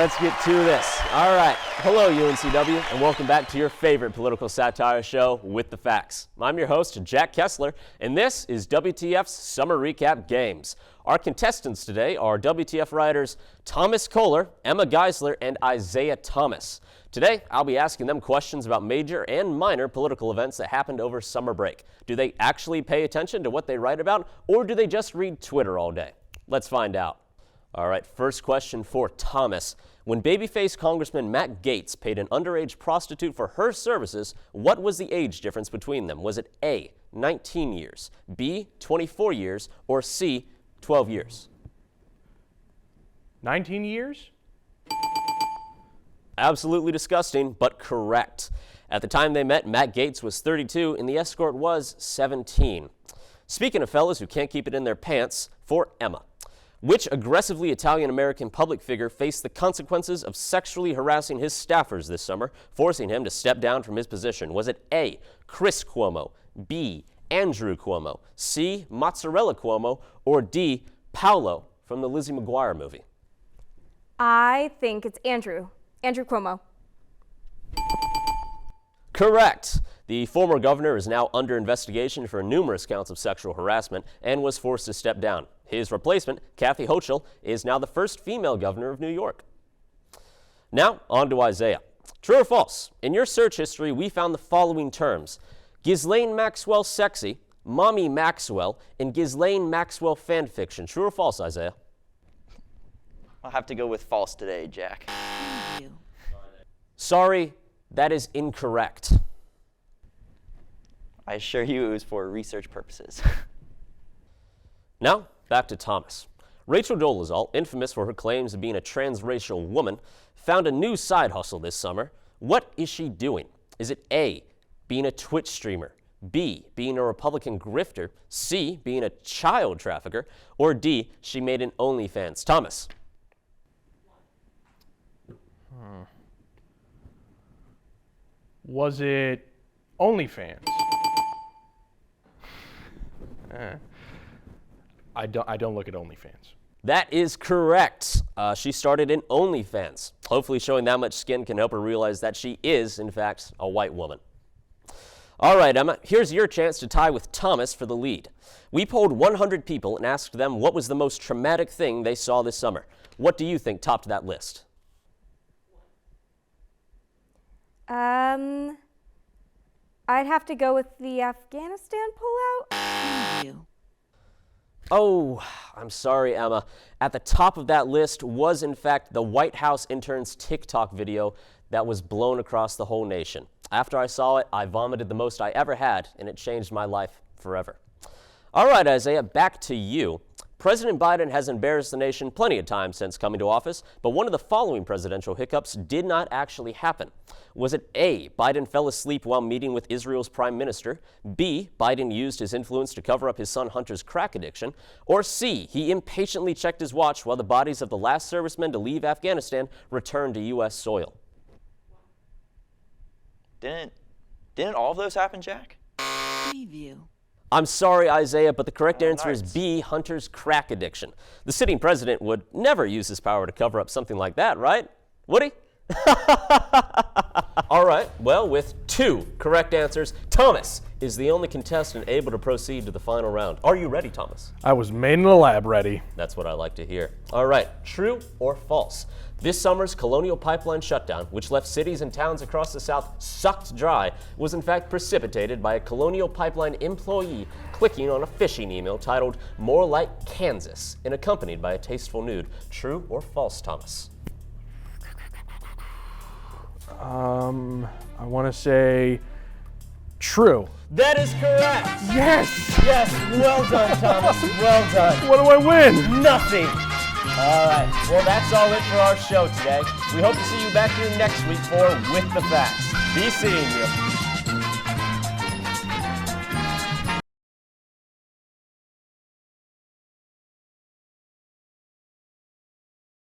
let's get to this. All right. Hello, UNCW, and welcome back to your favorite political satire show, With the Facts. I'm your host, Jack Kessler, and this is WTF's Summer Recap Games. Our contestants today are WTF writers Thomas Kohler, Emma Geisler, and Isaiah Thomas. Today, I'll be asking them questions about major and minor political events that happened over summer break. Do they actually pay attention to what they write about, or do they just read Twitter all day? Let's find out. All right, first question for Thomas. When babyface Congressman Matt Gaetz paid an underage prostitute for her services, what was the age difference between them? Was it A, 19 years, B, 24 years, or C, 12 years? 19 years? Absolutely disgusting, but correct. At the time they met, Matt Gaetz was 32 and the escort was 17. Speaking of fellas who can't keep it in their pants, for Emma. Which aggressively Italian-American public figure faced the consequences of sexually harassing his staffers this summer, forcing him to step down from his position? Was it A, Chris Cuomo, B, Andrew Cuomo, C, Mozzarella Cuomo, or D, Paolo from the Lizzie McGuire movie? I think it's Andrew Cuomo. Correct. The former governor is now under investigation for numerous counts of sexual harassment and was forced to step down. His replacement, Kathy Hochul, is now the first female governor of New York. Now, on to Isaiah. True or false? In your search history, we found the following terms: Ghislaine Maxwell sexy, Mommy Maxwell, and Ghislaine Maxwell fanfiction. True or false, Isaiah? I'll have to go with false today, Jack. Sorry, that is incorrect. I assure you it was for research purposes. Now, back to Thomas. Rachel Dolezal, infamous for her claims of being a transracial woman, found a new side hustle this summer. What is she doing? Is it A, being a Twitch streamer, B, being a Republican grifter, C, being a child trafficker, or D, she made an OnlyFans? Thomas. Was it OnlyFans? I don't look at OnlyFans. That is correct. She started in OnlyFans. Hopefully showing that much skin can help her realize that she is, in fact, a white woman. All right, Emma, here's your chance to tie with Thomas for the lead. We polled 100 people and asked them what was the most traumatic thing they saw this summer. What do you think topped that list? I'd have to go with the Afghanistan pullout. Oh, I'm sorry, Emma. At the top of that list was, in fact, the White House intern's TikTok video that was blown across the whole nation. After I saw it, I vomited the most I ever had, and it changed my life forever. All right, Isaiah, back to you. President Biden has embarrassed the nation plenty of times since coming to office, but one of the following presidential hiccups did not actually happen. Was it A, Biden fell asleep while meeting with Israel's prime minister, B, Biden used his influence to cover up his son Hunter's crack addiction, or C, he impatiently checked his watch while the bodies of the last servicemen to leave Afghanistan returned to U.S. soil? Didn't all of those happen, Jack? Preview. I'm sorry, Isaiah, but the correct answer is B, Hunter's crack addiction. The sitting president would never use his power to cover up something like that, right? Would he? All right, well, with 2 correct answers, Thomas is the only contestant able to proceed to the final round. Are you ready, Thomas? I was made in the lab ready. That's what I like to hear. All right, true or false? This summer's Colonial Pipeline shutdown, which left cities and towns across the South sucked dry, was in fact precipitated by a Colonial Pipeline employee clicking on a phishing email titled "More Like Kansas" and accompanied by a tasteful nude. True or false, Thomas? I want to say true. That is correct. Yes! Yes, well done, Thomas. Well done. What do I win? Nothing. All right, well, that's all it for our show today. We hope to see you back here next week for With the Facts. Be seeing you.